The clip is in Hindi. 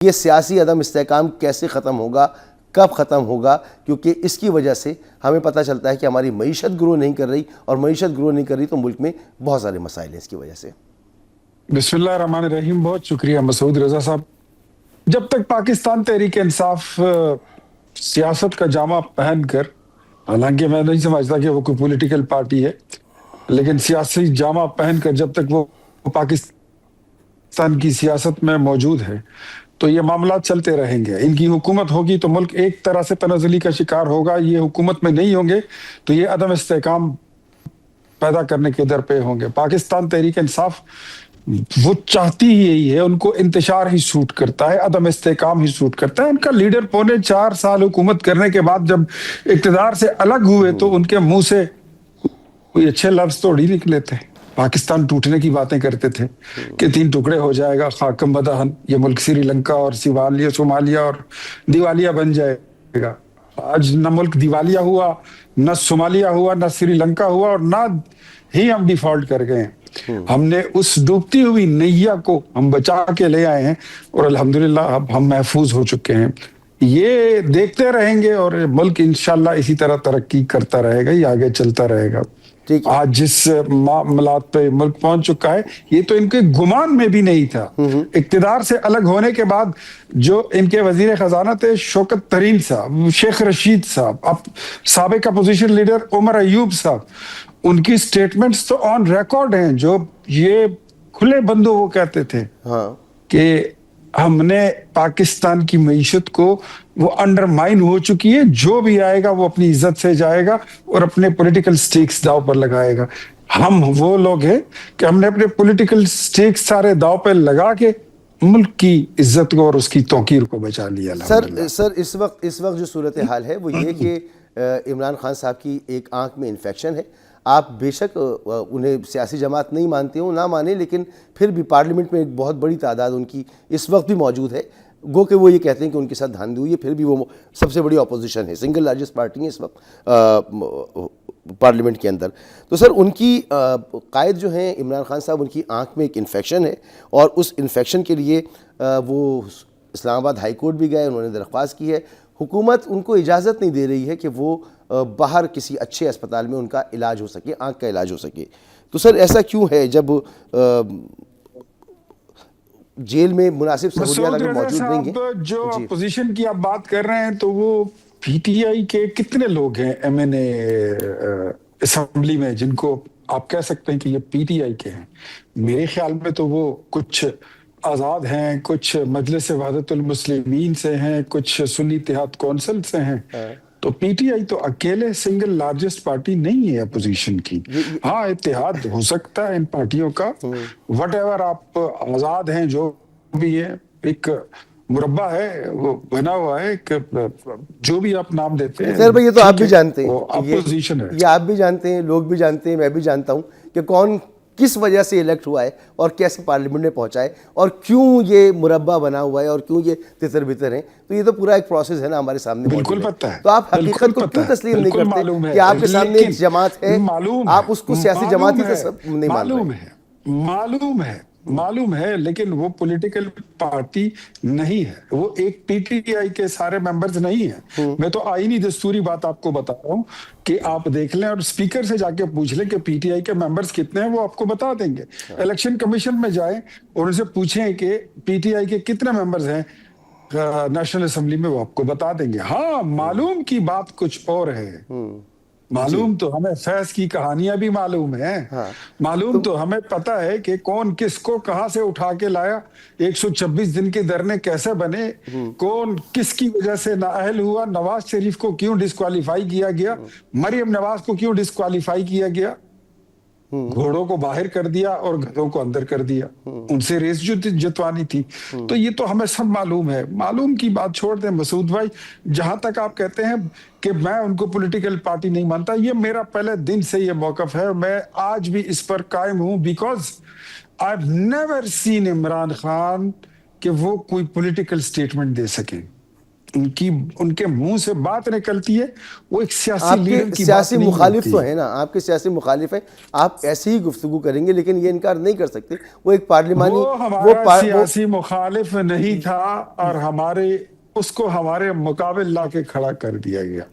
ये सियासी अदम इस्तेहकाम कैसे ख़त्म होगा, कब ख़त्म होगा, क्योंकि इसकी वजह से हमें पता चलता है कि हमारी मईशत ग्रो नहीं कर रही, और मईशत ग्रो नहीं कर रही तो मुल्क में बहुत सारे मसाइल हैं इसकी वजह से। बिस्मिल्लाह रहमान रहीम। बहुत शुक्रिया मसूद रजा साहब। जब तक पाकिस्तान तहरीक इंसाफ सियासत का जामा पहनकर, हालांकि मैं नहीं समझता कि वो कोई पॉलिटिकल पार्टी है, लेकिन सियासी जामा पहनकर जब तक वो पाकिस्तान की सियासत में मौजूद है तो ये मामला चलते रहेंगे। इनकी हुकूमत होगी तो मुल्क एक तरह से तनाजुली का शिकार होगा। ये हुकूमत में नहीं होंगे तो ये अदम इस्तेहकाम पैदा करने के दर पे होंगे। पाकिस्तान तहरीक इंसाफ वो चाहती ही यही है, उनको इंतशार ही सूट करता है, अदम इस्तेहकाम ही सूट करता है। उनका लीडर पौने 4 साल हुकूमत करने के बाद जब इक़्तिदार से अलग हुए तो उनके मुंह से कोई अच्छे लफ्ज थोड़ी निकले थे। पाकिस्तान टूटने की बातें करते थे कि 3 टुकड़े हो जाएगा, खाकम बदहन, ये मुल्क श्रीलंका और सोमालिया और दिवालिया बन जाएगा। आज न मुल्क दिवालिया हुआ, न सोमालिया हुआ, न श्रीलंका हुआ, और ना ही हम डिफॉल्ट कर गए हैं। हमने उस डूबती हुई नैया को हम बचा के ले आए हैं और अल्हम्दुलिल्लाह अब हम महफूज हो चुके हैं। ये देखते रहेंगे और मुल्क इंशाल्लाह इसी तरह तरक्की करता रहेगा, ये आगे चलता रहेगा। आज जिस मामलात पे मुल्क पहुंच चुका है, ये तो इनके गुमान में भी नहीं था। इक़्तिदार से अलग होने के बाद जो इनके वजीर खजाना थे शौकत तरीन साहब, शेख रशीद साहब, अब साबिक अपोजिशन लीडर उमर अयूब साहब, उनकी स्टेटमेंट्स तो ऑन रिकॉर्ड हैं, जो ये खुले बंदों वो कहते थे कि हमने पाकिस्तान की मईशत को वो अंडरमाइन हो चुकी है, जो भी आएगा वो अपनी इज्जत से जाएगा और अपने पॉलिटिकल स्टेक्स दाव पर लगाएगा। हम वो लोग हैं कि हमने अपने पॉलिटिकल स्टेक्स सारे दाव पर लगा के मुल्क की इज्जत को और उसकी तौकीर को बचा लिया। सर इस वक्त जो सूरत हाल है वो ये कि इमरान खान साहब की एक आंख में इन्फेक्शन है। आप बेशक उन्हें सियासी जमात नहीं मानते हो, ना माने, लेकिन फिर भी पार्लियामेंट में एक बहुत बड़ी तादाद उनकी इस वक्त भी मौजूद है। गो कि वो ये कहते हैं कि उनके साथ धांधली हुई है, फिर भी वो सबसे बड़ी अपोजिशन है, सिंगल लार्जेस्ट पार्टी है इस वक्त पार्लियामेंट के अंदर। तो सर उनकी कायद जो हैं इमरान खान साहब, उनकी आंख में एक इन्फेक्शन है, और उस इन्फेक्शन के लिए वो इस्लामाबाद हाई कोर्ट भी गए, उन्होंने दरख्वास्त की है। हुकूमत उनको इजाज़त नहीं दे रही है कि वो बाहर किसी अच्छे अस्पताल में उनका इलाज हो सके, आंख का इलाज हो सके। तो सर ऐसा क्यों है जब जेल में मुनासिब सहूलियात अगर मौजूद नहीं है? जो अपोजिशन की आप बात कर रहे हैं तो वो पीटीआई के कितने लोग हैं एमएनए असेंबली में जिनको आप कह सकते हैं कि ये पीटीआई के हैं? मेरे ख्याल में तो वो कुछ आजाद हैं, कुछ मजलिस वहदतुल मुस्लिमीन से हैं, कुछ सुन्नी इत्तेहाद कौंसिल से हैं। तो पीटीआई तो अकेले सिंगल लार्जेस्ट पार्टी नहीं है अपोजिशन की। हाँ, इत्तेहाद हो सकता है इन पार्टियों का, व्हाटएवर, आप आजाद हैं, जो भी है, एक मुरब्बा है वो बना हुआ है, एक जो भी आप नाम देते हैं। सर भाई ये तो आप भी जानते हैं, अपोजिशन है, ये आप भी जानते हैं, लोग भी जानते हैं, मैं भी जानता हूँ कि कौन किस वजह से इलेक्ट हुआ है और कैसे पार्लियामेंट में पहुंचा है और क्यों ये मुरब्बा बना हुआ है और क्यों ये तितर बितर हैं। तो ये तो पूरा एक प्रोसेस है ना हमारे सामने। बिल्कुल पता है। तो आप हकीकत को क्यों तस्लीम नहीं करते कि आपके सामने एक जमात है, आप उसको सियासी जमात ही नहीं मान रहे? मालूम है, लेकिन वो पॉलिटिकल पार्टी नहीं है, वो एक पीटीआई के सारे मेंबर्स नहीं है। मैं तो आईनी दस्तूरी बात आपको बता रहा हूँ कि आप देख लें और स्पीकर से जाके पूछ लें कि पीटीआई के मेंबर्स कितने हैं, वो आपको बता देंगे। इलेक्शन कमीशन में जाएं और उनसे पूछें कि पीटीआई के कितने मेंबर्स हैं नेशनल असेंबली में, वो आपको बता देंगे। हाँ, मालूम की बात कुछ और है। मालूम तो हमें फैज की कहानियां भी मालूम है। मालूम तो हमें पता है कि कौन किसको कहां से उठा के लाया, 126 दिन के धरने कैसे बने, कौन किसकी वजह से नाअहल हुआ, नवाज शरीफ को क्यों डिस्क्वालीफाई किया गया, मरियम नवाज को क्यों डिस्क्वालीफाई किया गया, घोड़ों को बाहर कर दिया और गधों को अंदर कर दिया, उनसे रेस जितवानी थी। तो ये तो हमें सब मालूम है। मालूम की बात छोड़ दें मसूद भाई, जहां तक आप कहते हैं कि मैं उनको पॉलिटिकल पार्टी नहीं मानता, ये मेरा पहले दिन से ये मौकफ है, मैं आज भी इस पर कायम हूं, because I have never seen Imran Khan कि वो कोई पॉलिटिकल स्टेटमेंट दे सके। उनके मुंह से बात निकलती है, वो एक सियासी लीडर आपके की बात सियासी नहीं मुखालिफ होती। तो है ना, आपके सियासी मुखालिफ हैं, आप ऐसे ही गुफ्तगू करेंगे, लेकिन ये इनकार नहीं कर सकते वो एक पार्लिमानी वो हमारा वो सियासी मुखालिफ नहीं था, और उसको हमारे मुकाबिल लाके खड़ा कर दिया गया।